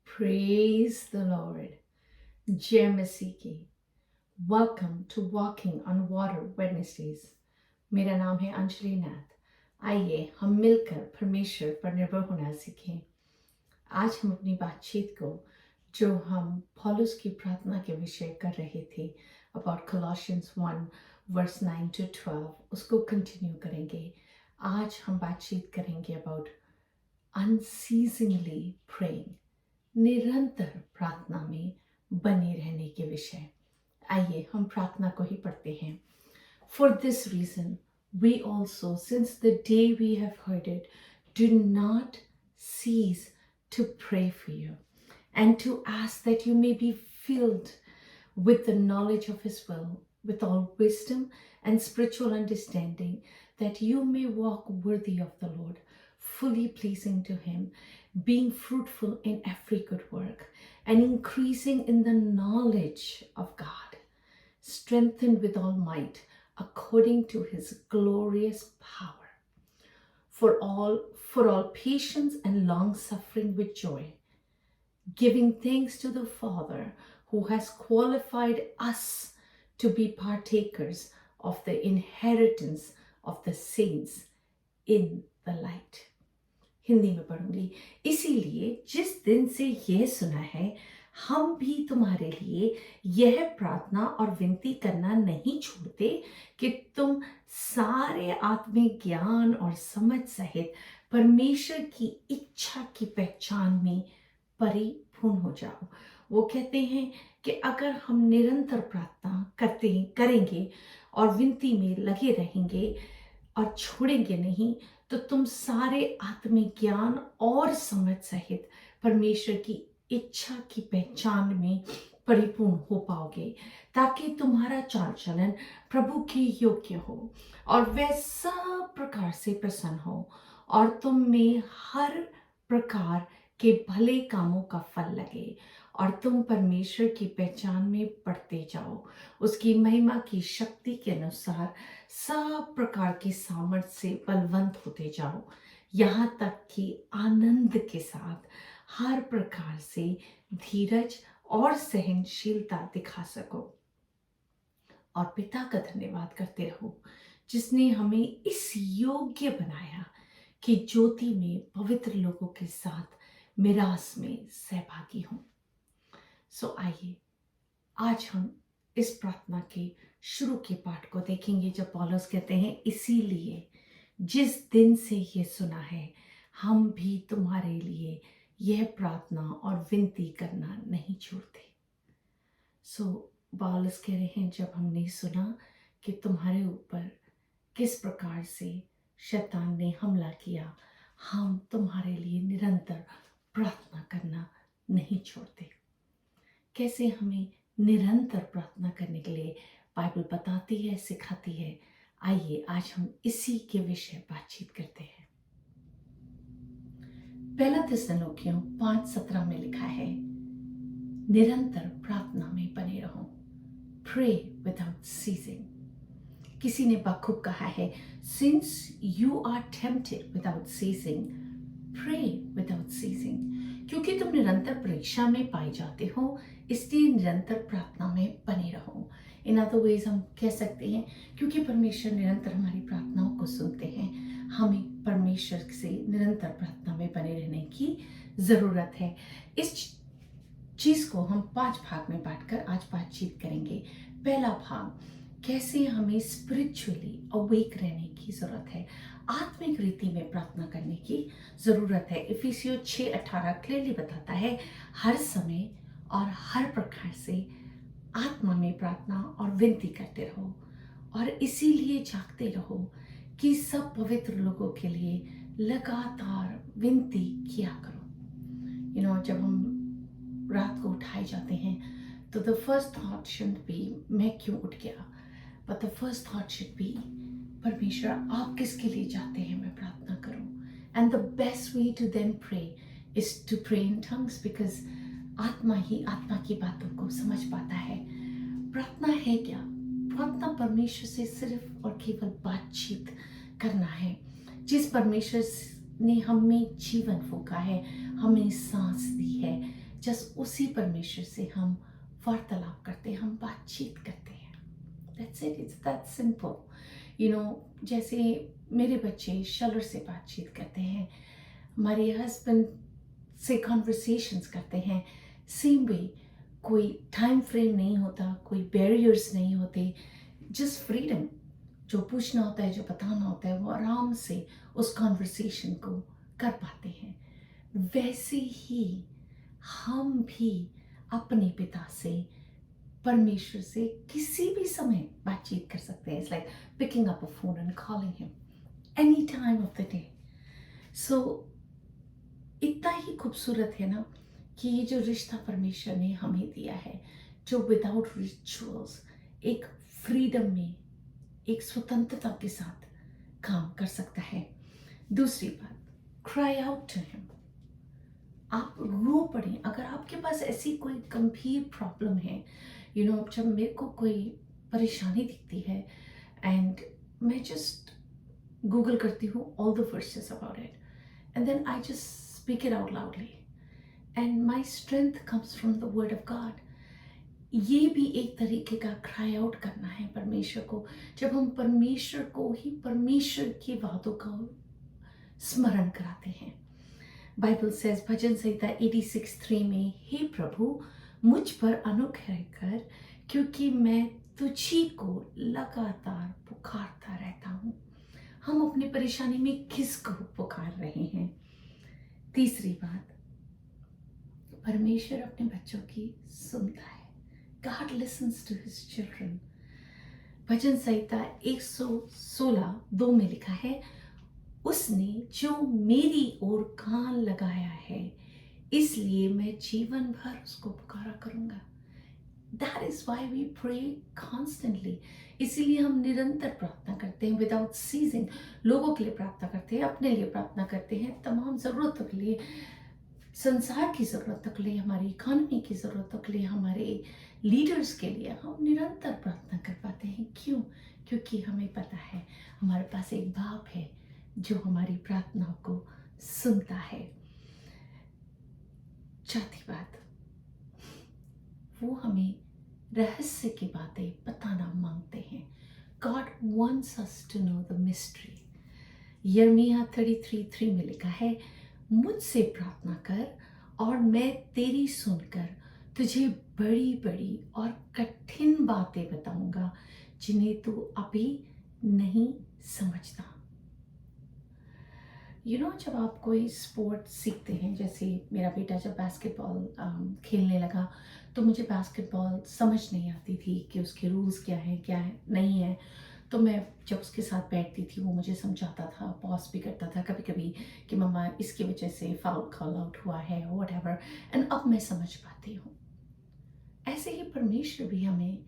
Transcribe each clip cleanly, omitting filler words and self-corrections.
Praise the Lord. जय मसीह की। Welcome to walking on water Wednesdays. मेरा नाम है अंजलि नाथ। आइए हम मिलकर परमेश्वर पर निर्भर होना सीखें। आज हम अपनी बातचीत को जो हम पौलुस की प्रार्थना के विषय कर रहे थे अबाउट Colossians 1 verse 9 to 12 उसको कंटिन्यू करेंगे। आज हम बातचीत करेंगे अबाउट अनसीजिंगली प्रेइंग, निरंतर प्रार्थना में बने रहने के विषय। आइए हम प्रार्थना को ही पढ़ते हैं। For this reason, we also, since the day we have heard it, do not cease to pray for you and to ask that you may be filled with the knowledge of His will, with all wisdom and spiritual understanding, that you may walk worthy of the Lord, fully pleasing to Him, being fruitful in every good work and increasing in the knowledge of God, strengthened with all might according to His glorious power, for all patience and long suffering with joy, giving thanks to the Father who has qualified us to be partakers of the inheritance of the saints in the light. Hindi में पढ़ूंगी। इसीलिए जिस दिन से यह सुना है, हम भी तुम्हारे लिए यह प्रार्थना और विनती करना नहीं छोड़ते कि तुम सारे आत्मिक ज्ञान और समझ सहित परमेश्वर की इच्छा की पहचान में परिपूर्ण हो जाओ। वो कहते हैं कि अगर हम निरंतर प्रार्थना करेंगे और विनती में लगे रहेंगे और छोड़ेंगे नहीं, तो तुम सारे आत्मिक ज्ञान और समझ सहित परमेश्वर की इच्छा की पहचान में परिपूर्ण हो पाओगे, ताकि तुम्हारा चाल चलन प्रभु के योग्य हो और वह सब प्रकार से प्रसन्न हो और तुम में हर प्रकार के भले कामों का फल लगे और तुम परमेश्वर की पहचान में बढ़ते जाओ, उसकी महिमा की शक्ति के अनुसार सब प्रकार की सामर्थ्य से बलवंत होते जाओ, यहाँ तक कि आनंद के साथ हर प्रकार से धीरज और सहनशीलता दिखा सको और पिता का धन्यवाद करते रहो, जिसने हमें इस योग्य बनाया कि ज्योति में पवित्र लोगों के साथ मिरास में सहभागी हों। सो आइए आज हम इस प्रार्थना के शुरू के पाठ को देखेंगे, जब पौलुस कहते हैं, इसीलिए जिस दिन से ये सुना है, हम भी तुम्हारे लिए यह प्रार्थना और विनती करना नहीं छोड़ते। सो पौलुस कह रहे हैं, जब हमने सुना कि तुम्हारे ऊपर किस प्रकार से शैतान ने हमला किया, हम तुम्हारे लिए निरंतर प्रार्थना करना नहीं छोड़ते। कैसे हमें निरंतर प्रार्थना करने के लिए बाइबल बताती है, सिखाती है। आइए आज हम इसी के विषय बातचीत करते हैं। पहला थिस्सलुनीकियों 5:17 में लिखा है, निरंतर प्रार्थना में बने रहो, प्रे विदाउट सीजिंग। किसी ने बखूब कहा है, since you are tempted without ceasing, pray without ceasing. क्योंकि तुम निरंतर परीक्षा में पाए जाते हो, इसलिए निरंतर प्रार्थना में बने रहो। इन अदर वेज हम कह सकते हैं, क्योंकि परमेश्वर निरंतर हमारी प्रार्थनाओं को सुनते हैं, हमें परमेश्वर से निरंतर प्रार्थना में बने रहने की ज़रूरत है। इस चीज़ को हम 5 भाग में बांटकर आज बातचीत करेंगे। पहला भाग, कैसे हमें स्पिरिचुअली अवेक रहने की ज़रूरत है, आत्मिक रीति में प्रार्थना करने की ज़रूरत है। इफिसियों 6:18 क्लियरली बताता है, हर समय और हर प्रकार से आत्मा में प्रार्थना और विनती करते रहो और इसीलिए जागते रहो कि सब पवित्र लोगों के लिए लगातार विनती किया करो। जब हम रात को उठाए जाते हैं तो the first thought should be मैं क्यों उठ गया, but the first thought should be परमेश्वर आप किसके लिए चाहते हैं मैं प्रार्थना करूं. And the best way to then pray is to pray in tongues, because आत्मा ही आत्मा की बातों को समझ पाता है. प्रार्थना है क्या? प्रार्थना परमेश्वर से सिर्फ और केवल बातचीत करना है. जिस परमेश्वर ने हमें जीवन फूंका है, हमें सांस दी है, जस्ट उसी परमेश्वर से हम वार्तालाप करते हैं, हम बातचीत करते हैं. That's it, it's that simple. You know, जैसे मेरे बच्चे शलर से बातचीत करते हैं, हमारे हस्बैंड से कॉन्वर्सेशंस करते हैं, सेम वे कोई टाइम फ्रेम नहीं होता, कोई बैरियर्स नहीं होते, जस्ट फ्रीडम. जो पूछना होता है, जो बताना होता है, वो आराम से उस कॉन्वर्सेशन को कर पाते हैं. वैसे ही हम भी अपने पिता से, परमेश्वर से किसी भी समय बातचीत कर सकते हैं. It's like picking up a phone and calling him any time of the day. So इतना ही खूबसूरत है ना कि ये जो रिश्ता परमेश्वर ने हमें दिया है, जो विदाउट रिचुअल्स एक फ्रीडम में, एक स्वतंत्रता के साथ काम कर सकता है. दूसरी बात, क्राई आउट टू हिम. आप रो पड़े. अगर आपके पास ऐसी कोई गंभीर प्रॉब्लम है, यू नो, जब मेरे को कोई परेशानी दिखती है एंड मैं जस्ट गूगल करती हूँ all the verses about it and then I just speak it out loudly and my strength comes from the word of God. ये भी एक तरीके का क्राई आउट करना है परमेश्वर को, जब हम परमेश्वर को ही रहकर की बातों का स्मरण कराते हैं. बाइबल सेज भजन संहिता 86:3 में, हे प्रभु मुझ पर अनुग्रह कर क्योंकि मैं तुझी को लगातार पुकारता रहता हूँ. हम अपनी परेशानी में किसको पुकार रहे हैं? तीसरी बात, परमेश्वर अपने बच्चों की सुनता है. God listens to his children. भजन संहिता 116:2 में लिखा है, उसने जो मेरी ओर कान लगाया है इसलिए मैं जीवन भर उसको पुकारा करूंगा. That is why we pray constantly. इसीलिए हम निरंतर प्रार्थना करते हैं विदाउट सीजिंग. लोगों के लिए प्रार्थना करते हैं, अपने लिए प्रार्थना करते हैं, तमाम ज़रूरतों के लिए, संसार की ज़रूरतों के लिए, हमारी इकोनॉमी की ज़रूरतों के लिए, हमारे लीडर्स के लिए हम निरंतर प्रार्थना कर पाते हैं. क्यों? क्योंकि हमें पता है हमारे पास एक बाप है जो हमारी प्रार्थनाओं को सुनता है. चौथी बात, वो हमें रहस्य की बातें बताना मांगते हैं. God wants us to know the mystery. यिर्मयाह 33:3 में लिखा है, मुझसे प्रार्थना कर और मैं तेरी सुनकर तुझे बड़ी बड़ी और कठिन बातें बताऊंगा जिन्हें तू अभी नहीं समझता. यू नो, जब आप कोई स्पोर्ट सीखते हैं, जैसे मेरा बेटा जब बास्केटबॉल खेलने लगा तो मुझे बास्केटबॉल समझ नहीं आती थी कि उसके रूल्स क्या हैं, क्या है नहीं है. तो मैं जब उसके साथ बैठती थी वो मुझे समझाता था, पॉज भी करता था कभी कभी कि मम्मा इसकी वजह से फाउल कॉल आउट हुआ है, व्हाटएवर. एंड अब मैं समझ पाती हूँ. ऐसे ही परमेश्वर भी हमें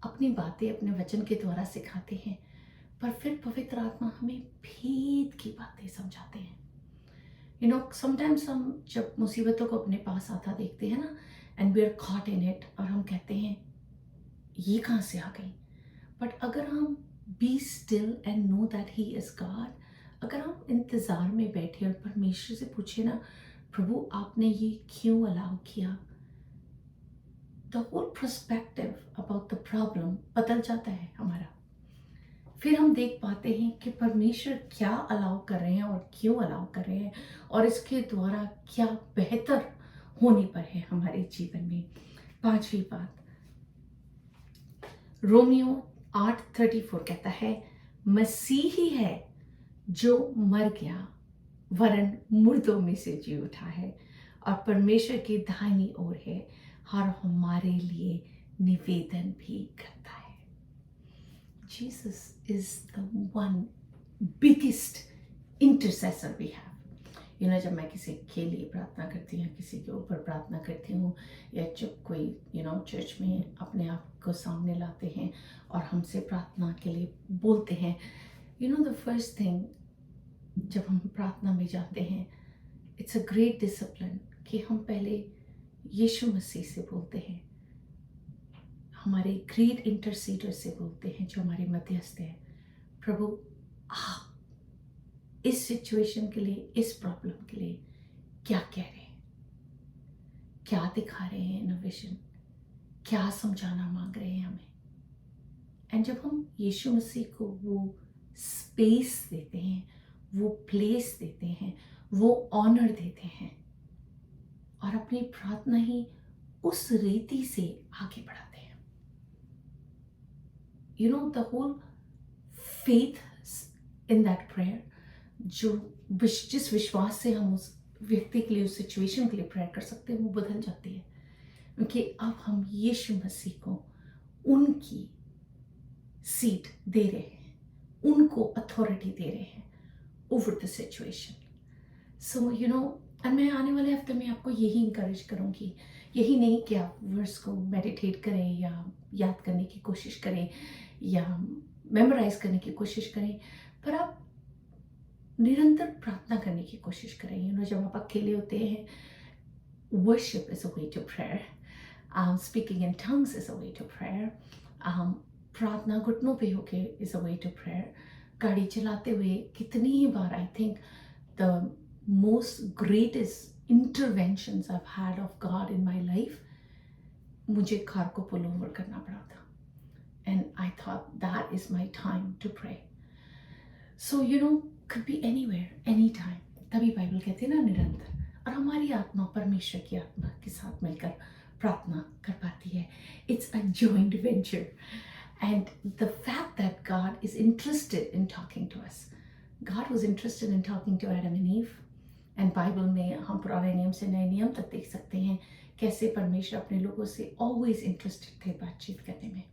अपनी बातें अपने वचन के द्वारा सिखाते हैं, पर फिर पवित्र आत्मा हमें भेद की बातें समझाते हैं. यू नो, समटाइम्स हम जब मुसीबतों को अपने पास आता देखते हैं ना, and we are caught in it, और हम कहते हैं ये कहाँ से आ गई. बट अगर हम be still and know that he is God, अगर हम इंतज़ार में बैठे और परमेश्वर से पूछे ना, प्रभु आपने ये क्यों अलाउ किया, the whole perspective about the problem बदल जाता है हमारा. फिर हम देख पाते हैं कि परमेश्वर क्या अलाउ कर रहे हैं और क्यों अलाउ कर रहे हैं, और इसके द्वारा क्या बेहतर होने पर है हमारे जीवन में. पांचवी बात, रोमियो 8:34 कहता है, मसीह ही है जो मर गया वरन मुर्दों में से जी उठा है और परमेश्वर की दाहिनी ओर है और हमारे लिए निवेदन भी करता है. Jesus is the one biggest intercessor we have. जब मैं किसी के लिए प्रार्थना करती हूँ, किसी के ऊपर प्रार्थना करती हूँ, या जब कोई चर्च में अपने आप को सामने लाते हैं और हमसे प्रार्थना के लिए बोलते हैं, द फर्स्ट थिंग, जब हम प्रार्थना में जाते हैं, इट्स अ ग्रेट डिसिप्लिन कि हम पहले यीशु मसीह से बोलते हैं, हमारे ग्रेट इंटरसीडर से बोलते हैं, जो हमारे मध्यस्थ हैं, प्रभु आप इस सिचुएशन के लिए, इस प्रॉब्लम के लिए क्या कह रहे हैं, क्या दिखा रहे हैं इन विजन, क्या समझाना मांग रहे हैं हमें। एंड जब हम यीशु मसीह को वो स्पेस देते हैं, वो प्लेस देते हैं, वो ऑनर देते हैं और अपनी प्रार्थना ही उस रीति से आगे बढ़ाते हैं, the whole faith in that prayer, जिस विश्वास से हम उस व्यक्ति के लिए, उस सिचुएशन के लिए प्रेयर कर सकते हैं, वो बदल जाती है, क्योंकि अब हम यीशु मसीह को उनकी सीट दे रहे हैं, उनको अथॉरिटी दे रहे हैं ओवर द सिचुएशन। सो और मैं आने वाले हफ्ते में आपको यही इंकरेज करूँगी, यही नहीं कि आप वर्स को मेडिटेट करें या याद करने की कोशिश करें या मेमोराइज करने की कोशिश करें, पर आप निरंतर प्रार्थना करने की कोशिश करें। जब आप अकेले होते हैं, worship is a way to prayer, speaking in tongues is a way to prayer, प्रार्थना घुटनों पे होके is a way to prayer. गाड़ी चलाते हुए कितनी ही बार, I think the most greatest interventions I have had of God in my life, मुझे कार को पुल ओवर करना पड़ा था, and I thought that is my time to pray. So could be anywhere, anytime. तभी Bible कहती है ना, निरंतर। और हमारी आत्मा परमेश्वर की आत्मा के साथ मिलकर प्रार्थना कर पाती है। It's a joint venture. And the fact that God is interested in talking to us. God was interested in talking to Adam and Eve. And Bible में हम पुराने नियम से नए नियम तक देख सकते हैं कैसे परमेश्वर अपने लोगों से always interested थे बातचीत करने में।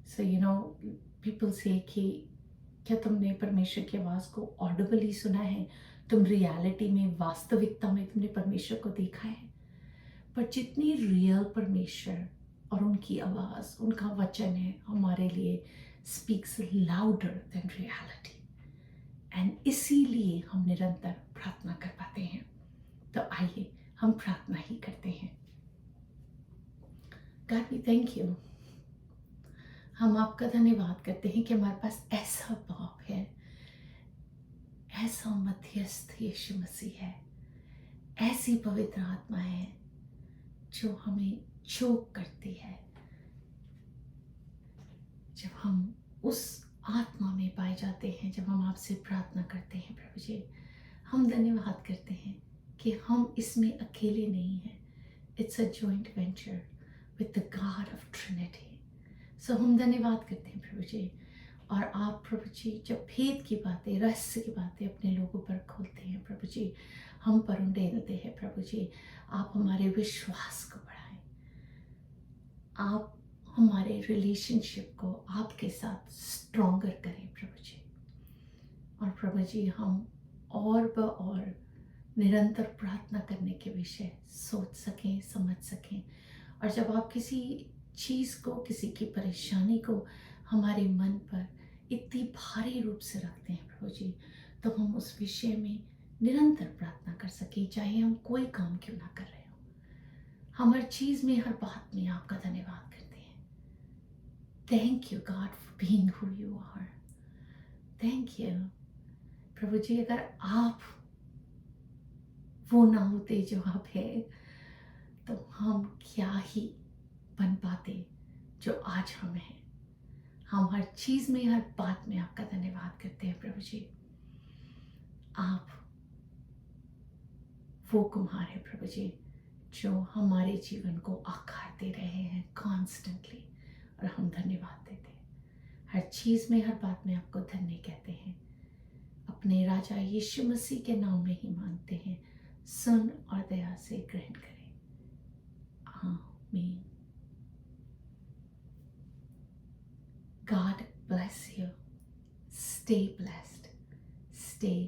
So people say कि क्या तुमने परमेश्वर की आवाज़ को ऑडिबली सुना है, तुम रियलिटी में, वास्तविकता में तुमने परमेश्वर को देखा है? पर जितनी रियल परमेश्वर और उनकी आवाज़, उनका वचन है, हमारे लिए speaks louder than reality, and इसीलिए हम निरंतर प्रार्थना कर पाते हैं। तो आइए हम प्रार्थना ही करते हैं। गॉड वी थैंक यू, हम आपका धन्यवाद करते हैं कि हमारे पास ऐसा बाप है, ऐसा मध्यस्थ यीशु मसीह है, ऐसी पवित्र आत्मा है जो हमें चोक करती है। जब हम उस आत्मा में पाए जाते हैं, जब हम आपसे प्रार्थना करते हैं प्रभु जी, हम धन्यवाद करते हैं कि हम इसमें अकेले नहीं हैं। It's a joint venture with the God of Trinity. So हम धन्यवाद करते हैं प्रभु जी। और आप प्रभु जी जब भेद की बातें, रहस्य की बातें अपने लोगों पर खोलते हैं प्रभु जी, हम पर उंडेलते हैं प्रभु जी, आप हमारे विश्वास को बढ़ाएं, आप हमारे रिलेशनशिप को आपके साथ स्ट्रॉन्गर करें प्रभु जी। और प्रभु जी हम और निरंतर प्रार्थना करने के विषय सोच सकें, समझ सकें। और जब आप किसी चीज़ को, किसी की परेशानी को हमारे मन पर इतनी भारी रूप से रखते हैं प्रभु जी, तो हम उस विषय में निरंतर प्रार्थना कर सकें, चाहे हम कोई काम क्यों ना कर रहे हो। हम हर चीज़ में, हर बात में आपका धन्यवाद करते हैं। Thank you God for being who you are. Thank you प्रभु जी, अगर आप वो ना होते जो आप है, तो हम क्या ही बन पाते जो आज हम हैं। हम हर चीज़ में, हर बात में आपका धन्यवाद करते हैं प्रभु जी। आप वो कुम्हार है प्रभु जी जो हमारे जीवन को आकार दे रहे हैं कॉन्स्टेंटली, और हम धन्यवाद देते हैं। हर चीज़ में, हर बात में आपको धन्य कहते हैं। अपने राजा यीशु मसीह के नाम में ही मांगते हैं, सुन और दया से ग्रहण करें। आमीन। God bless you. Stay blessed. Stay